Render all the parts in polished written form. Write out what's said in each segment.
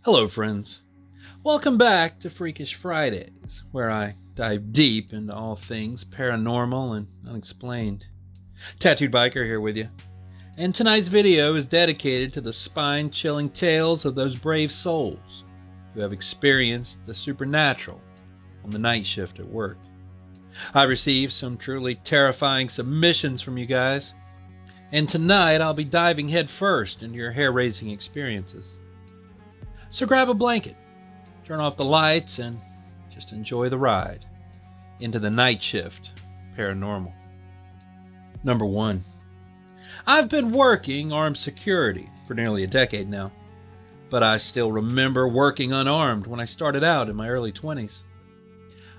Hello, friends. Welcome back to Freakish Fridays, where I dive deep into all things paranormal and unexplained. Tattooed Biker here with you. And tonight's video is dedicated to the spine-chilling tales of those brave souls who have experienced the supernatural on the night shift at work. I've received some truly terrifying submissions from you guys, and tonight I'll be diving headfirst into your hair-raising experiences. So grab a blanket, turn off the lights, and just enjoy the ride into the night shift paranormal. Number 1. I've been working armed security for nearly a decade now, but I still remember working unarmed when I started out in my early 20s.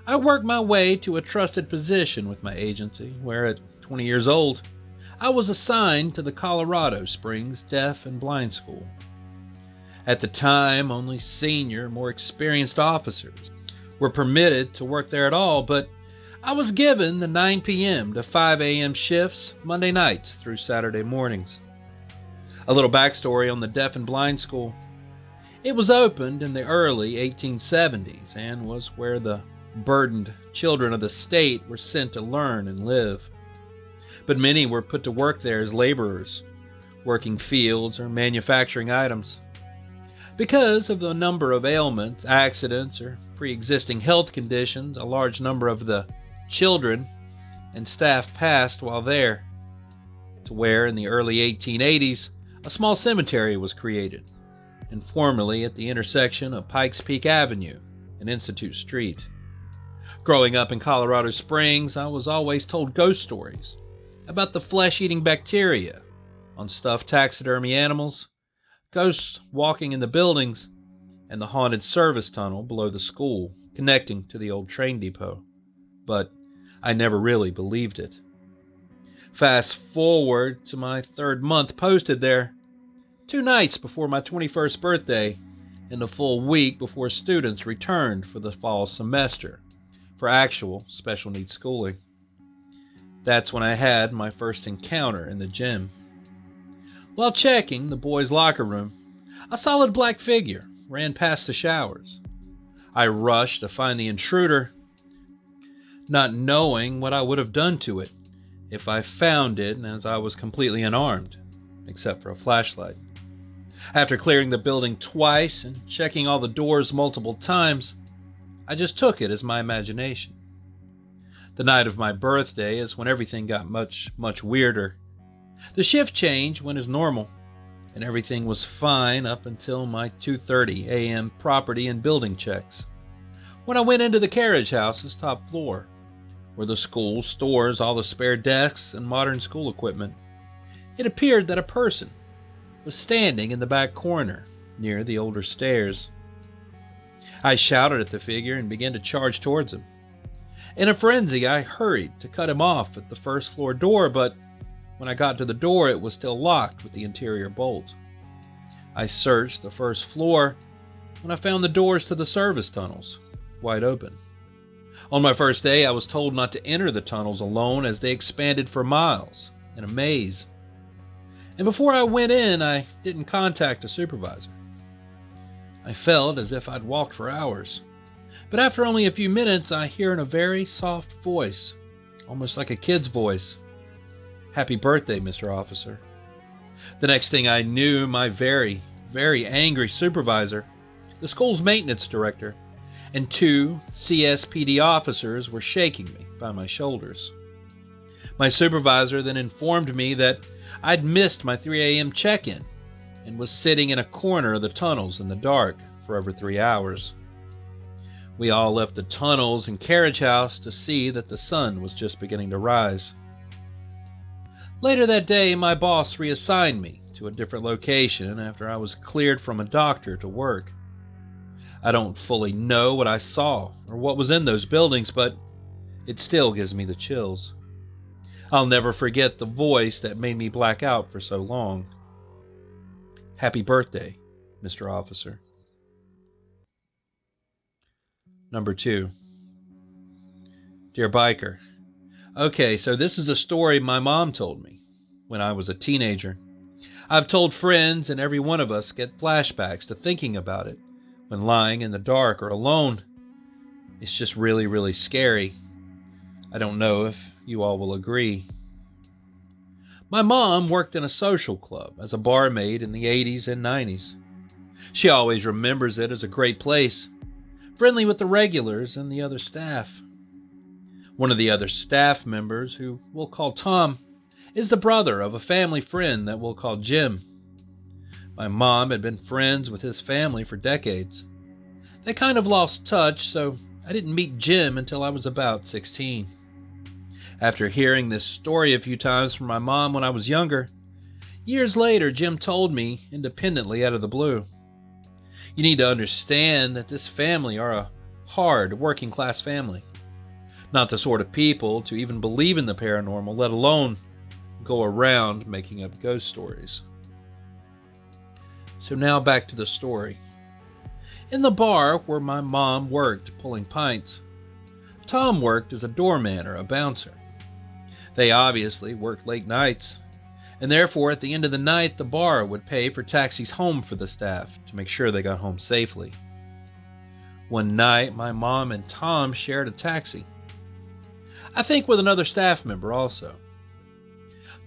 I worked my way to a trusted position with my agency, where at 20 years old, I was assigned to the Colorado Springs Deaf and Blind School. At the time, only senior, more experienced officers were permitted to work there at all, but I was given the 9 p.m. to 5 a.m. shifts Monday nights through Saturday mornings. A little backstory on the Deaf and Blind School. It was opened in the early 1870s and was where the burdened children of the state were sent to learn and live. But many were put to work there as laborers, working fields or manufacturing items. Because of the number of ailments, accidents, or pre-existing health conditions, a large number of the children and staff passed while there, to where in the early 1880s a small cemetery was created, and formerly at the intersection of Pikes Peak Avenue and Institute Street. Growing up in Colorado Springs, I was always told ghost stories about the flesh-eating bacteria on stuffed taxidermy animals, ghosts walking in the buildings, and the haunted service tunnel below the school connecting to the old train depot. But I never really believed it. Fast forward to my 3rd month posted there, 2 nights before my 21st birthday, and a full week before students returned for the fall semester for actual special needs schooling. That's when I had my first encounter in the gym. While checking the boys' locker room, a solid black figure ran past the showers. I rushed to find the intruder, not knowing what I would have done to it if I found it, as I was completely unarmed, except for a flashlight. After clearing the building twice and checking all the doors multiple times, I just took it as my imagination. The night of my birthday is when everything got much weirder. The shift change went as normal, and everything was fine up until my 2:30 a.m. property and building checks, when I went into the carriage house's top floor, where the school stores all the spare desks and modern school equipment. It appeared that a person was standing in the back corner near the older stairs. I shouted at the figure and began to charge towards him. In a frenzy, I hurried to cut him off at the first floor door, but when I got to the door, it was still locked with the interior bolt. I searched the first floor when I found the doors to the service tunnels wide open. On my first day, I was told not to enter the tunnels alone as they expanded for miles in a maze. And before I went in, I didn't contact a supervisor. I felt as if I'd walked for hours. But after only a few minutes, I hear in a very soft voice, almost like a kid's voice, "Happy birthday, Mr. Officer." The next thing I knew, my very angry supervisor, the school's maintenance director, and 2 CSPD officers were shaking me by my shoulders. My supervisor then informed me that I'd missed my 3 a.m. check-in and was sitting in a corner of the tunnels in the dark for over 3 hours. We all left the tunnels and carriage house to see that the sun was just beginning to rise. Later that day, my boss reassigned me to a different location after I was cleared from a doctor to work. I don't fully know what I saw or what was in those buildings, but it still gives me the chills. I'll never forget the voice that made me black out for so long. Happy birthday, Mr. Officer. Number 2. Dear Biker, okay, so this is a story my mom told me when I was a teenager. I've told friends, and every one of us get flashbacks to thinking about it when lying in the dark or alone. It's just really, really scary. I don't know if you all will agree. My mom worked in a social club as a barmaid in the 80s and 90s. She always remembers it as a great place, friendly with the regulars and the other staff. One of the other staff members, who we'll call Tom, is the brother of a family friend that we'll call Jim. My mom had been friends with his family for decades. They kind of lost touch, so I didn't meet Jim until I was about 16. After hearing this story a few times from my mom when I was younger, years later Jim told me independently out of the blue, "You need to understand that this family are a hard, working-class family. Not the sort of people to even believe in the paranormal, let alone go around making up ghost stories." So now back to the story. In the bar where my mom worked pulling pints, Tom worked as a doorman or a bouncer. They obviously worked late nights, and therefore at the end of the night the bar would pay for taxis home for the staff to make sure they got home safely. One night my mom and Tom shared a taxi, I think with another staff member also.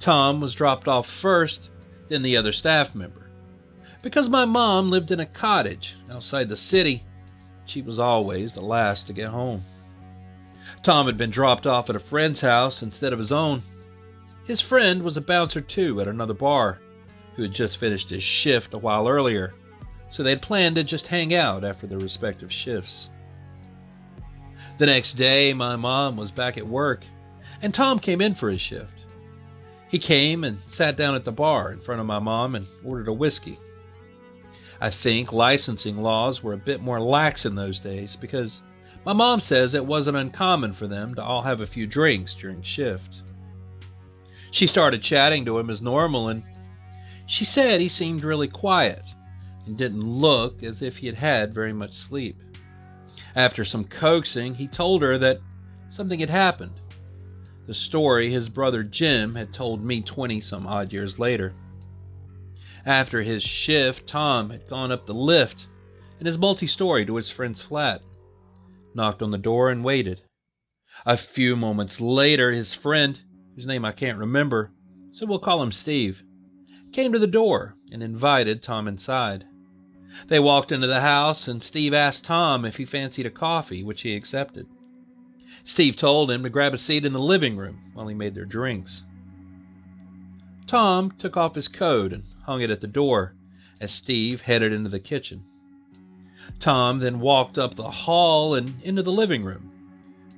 Tom was dropped off first, then the other staff member. Because my mom lived in a cottage outside the city, she was always the last to get home. Tom had been dropped off at a friend's house instead of his own. His friend was a bouncer too at another bar, who had just finished his shift a while earlier, so they had planned to just hang out after their respective shifts. The next day, my mom was back at work, and Tom came in for his shift. He came and sat down at the bar in front of my mom and ordered a whiskey. I think licensing laws were a bit more lax in those days because my mom says it wasn't uncommon for them to all have a few drinks during shift. She started chatting to him as normal, and she said he seemed really quiet and didn't look as if he had had very much sleep. After some coaxing, he told her that something had happened. The story his brother Jim had told me 20-some-odd years later. After his shift, Tom had gone up the lift in his multi-story to his friend's flat, knocked on the door and waited. A few moments later, his friend, whose name I can't remember, so we'll call him Steve, came to the door and invited Tom inside. They walked into the house, and Steve asked Tom if he fancied a coffee, which he accepted. Steve told him to grab a seat in the living room while he made their drinks. Tom took off his coat and hung it at the door as Steve headed into the kitchen. Tom then walked up the hall and into the living room,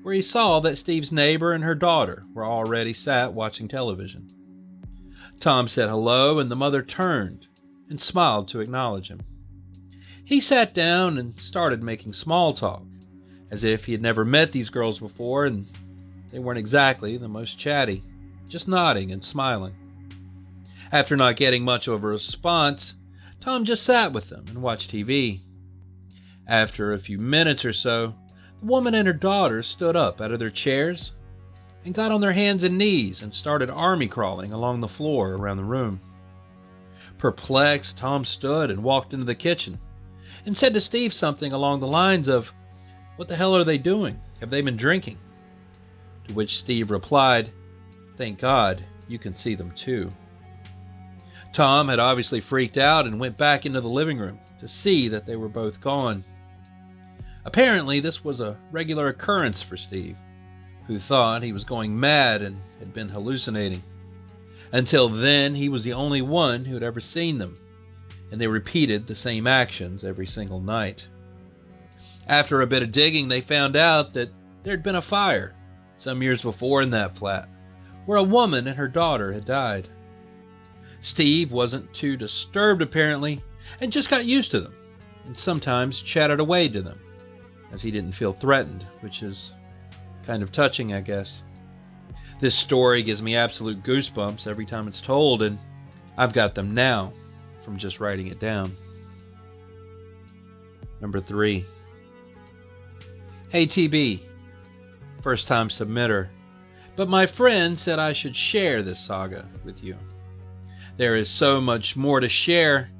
where he saw that Steve's neighbor and her daughter were already sat watching television. Tom said hello, and the mother turned and smiled to acknowledge him. He sat down and started making small talk, as if he had never met these girls before, and they weren't exactly the most chatty, just nodding and smiling. After not getting much of a response, Tom just sat with them and watched TV. After a few minutes or so, the woman and her daughter stood up out of their chairs and got on their hands and knees and started army crawling along the floor around the room. Perplexed, Tom stood and walked into the kitchen and said to Steve something along the lines of, "What the hell are they doing? Have they been drinking?" To which Steve replied, "Thank God, you can see them too." Tom had obviously freaked out and went back into the living room to see that they were both gone. Apparently, this was a regular occurrence for Steve, who thought he was going mad and had been hallucinating. Until then, he was the only one who had ever seen them, and they repeated the same actions every single night. After a bit of digging, they found out that there had been a fire some years before in that flat, where a woman and her daughter had died. Steve wasn't too disturbed apparently, and just got used to them, and sometimes chatted away to them, as he didn't feel threatened, which is kind of touching, I guess. This story gives me absolute goosebumps every time it's told, and I've got them now from just writing it down. Number 3. Hey TB, first time submitter, but my friend said I should share this saga with you. There is so much more to share,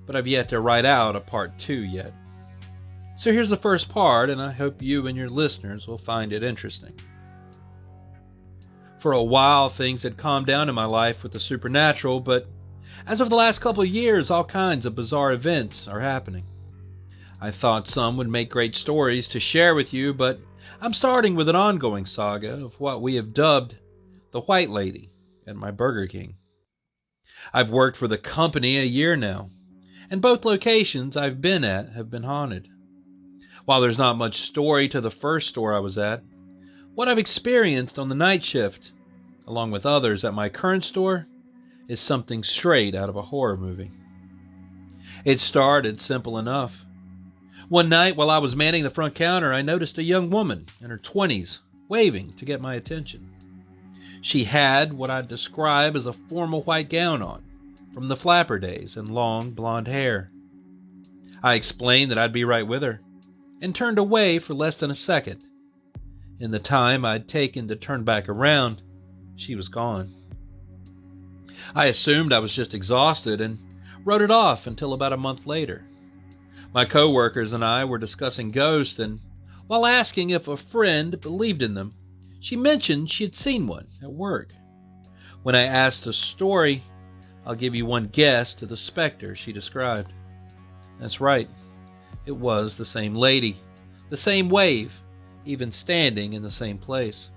but I've yet to write out a part 2 yet. So here's the first part, and I hope you and your listeners will find it interesting. For a while, things had calmed down in my life with the supernatural, but as of the last couple of years, all kinds of bizarre events are happening. I thought some would make great stories to share with you, but I'm starting with an ongoing saga of what we have dubbed the White Lady at my Burger King. I've worked for the company a year now, and both locations I've been at have been haunted. While there's not much story to the first store I was at, what I've experienced on the night shift, along with others at my current store, is something straight out of a horror movie. It started simple enough. One night while I was manning the front counter, I noticed a young woman in her 20s waving to get my attention. She had what I'd describe as a formal white gown on, from the flapper days, and long blonde hair. I explained that I'd be right with her, and turned away for less than a second. In the time I'd taken to turn back around, she was gone. I assumed I was just exhausted and wrote it off until about a month later. My co-workers and I were discussing ghosts, and while asking if a friend believed in them, she mentioned she had seen one at work. When I asked the story, I'll give you one guess to the specter she described. That's right. It was the same lady, the same wave, even standing in the same place.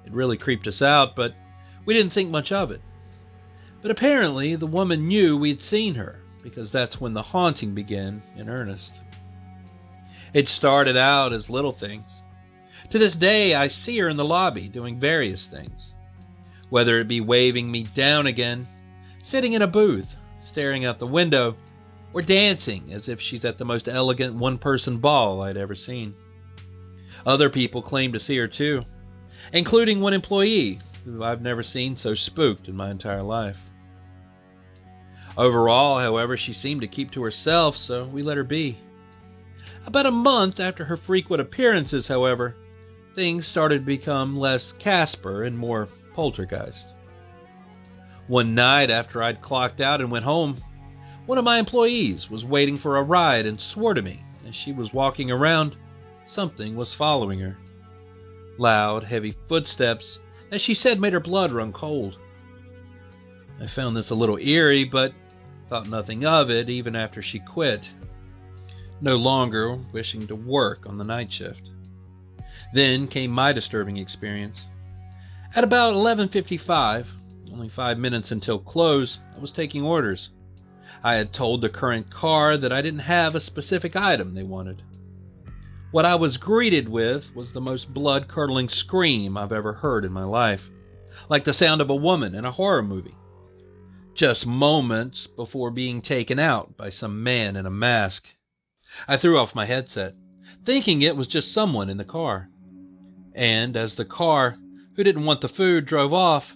It really creeped us out, but we didn't think much of it. But apparently the woman knew we'd seen her, because that's when the haunting began in earnest. It started out as little things. To this day, I see her in the lobby doing various things. Whether it be waving me down again, sitting in a booth, staring out the window, or dancing as if she's at the most elegant one-person ball I'd ever seen. Other people claim to see her too, including one employee who I've never seen so spooked in my entire life. Overall, however, she seemed to keep to herself, so we let her be. About a month after her frequent appearances, however, things started to become less Casper and more poltergeist. One night after I'd clocked out and went home, one of my employees was waiting for a ride and swore to me as she was walking around, something was following her. Loud, heavy footsteps that she said made her blood run cold. I found this a little eerie, but thought nothing of it even after she quit, no longer wishing to work on the night shift. Then came my disturbing experience. At about 11:55, only 5 minutes until close, I was taking orders. I had told the current car that I didn't have a specific item they wanted. What I was greeted with was the most blood-curdling scream I've ever heard in my life, like the sound of a woman in a horror movie, just moments before being taken out by some man in a mask. I threw off my headset, thinking it was just someone in the car. And as the car, who didn't want the food, drove off,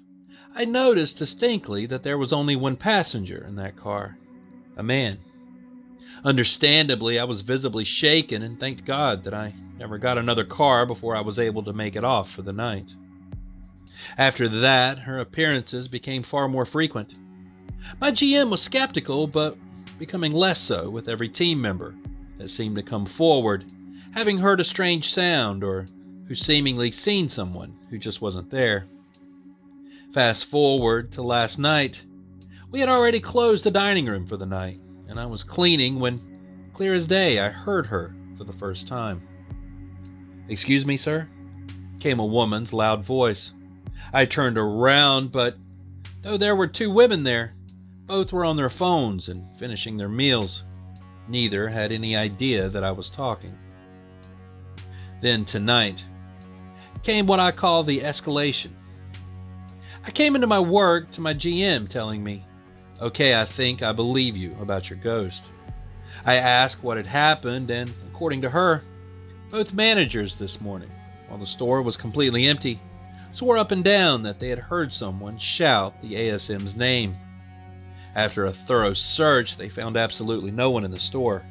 I noticed distinctly that there was only one passenger in that car, a man. Understandably, I was visibly shaken and thanked God that I never got another car before I was able to make it off for the night. After that, her appearances became far more frequent. My GM was skeptical, but becoming less so with every team member that seemed to come forward, having heard a strange sound or who seemingly seen someone who just wasn't there. Fast forward to last night. We had already closed the dining room for the night, and I was cleaning when, clear as day, I heard her for the first time. "Excuse me, sir?" came a woman's loud voice. I turned around, but though there were two women there, both were on their phones and finishing their meals. Neither had any idea that I was talking. Then tonight came what I call the escalation. I came into my work to my GM telling me, "Okay, I think I believe you about your ghost." I asked what had happened, and according to her, both managers this morning, while the store was completely empty, swore up and down that they had heard someone shout the ASM's name. After a thorough search, they found absolutely no one in the store,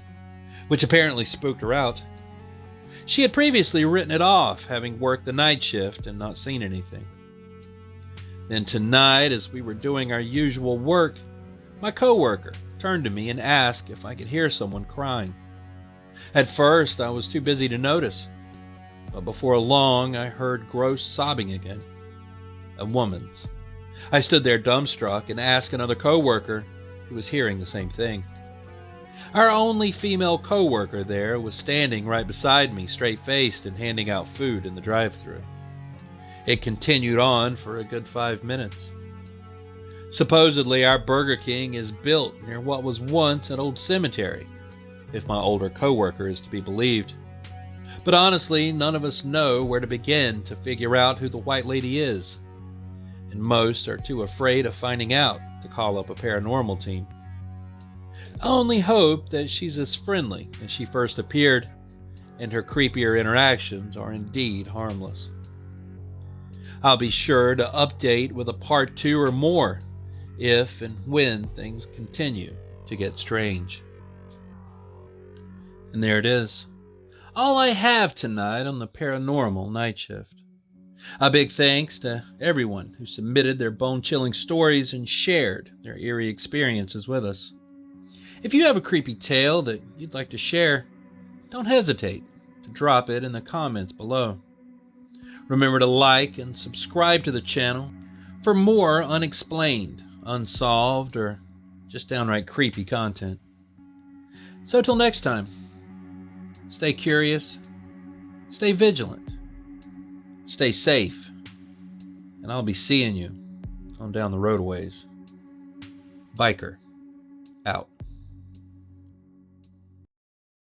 which apparently spooked her out. She had previously written it off, having worked the night shift and not seen anything. Then tonight, as we were doing our usual work, my coworker turned to me and asked if I could hear someone crying. At first, I was too busy to notice, but before long, I heard gross sobbing again. A woman's. I stood there dumbstruck and asked another coworker who was hearing the same thing. Our only female coworker there was standing right beside me, straight-faced and handing out food in the drive-thru. It continued on for a good 5 minutes. Supposedly, our Burger King is built near what was once an old cemetery, if my older coworker is to be believed. But honestly, none of us know where to begin to figure out who the white lady is, and most are too afraid of finding out to call up a paranormal team. I only hope that she's as friendly as she first appeared, and her creepier interactions are indeed harmless. I'll be sure to update with a part 2 or more if and when things continue to get strange. And there it is. All I have tonight on the Paranormal Night Shift. A big thanks to everyone who submitted their bone-chilling stories and shared their eerie experiences with us. If you have a creepy tale that you'd like to share, don't hesitate to drop it in the comments below. Remember to like and subscribe to the channel for more unexplained, unsolved, or just downright creepy content. So till next time, stay curious, stay vigilant, stay safe, and I'll be seeing you on down the road a ways. Biker.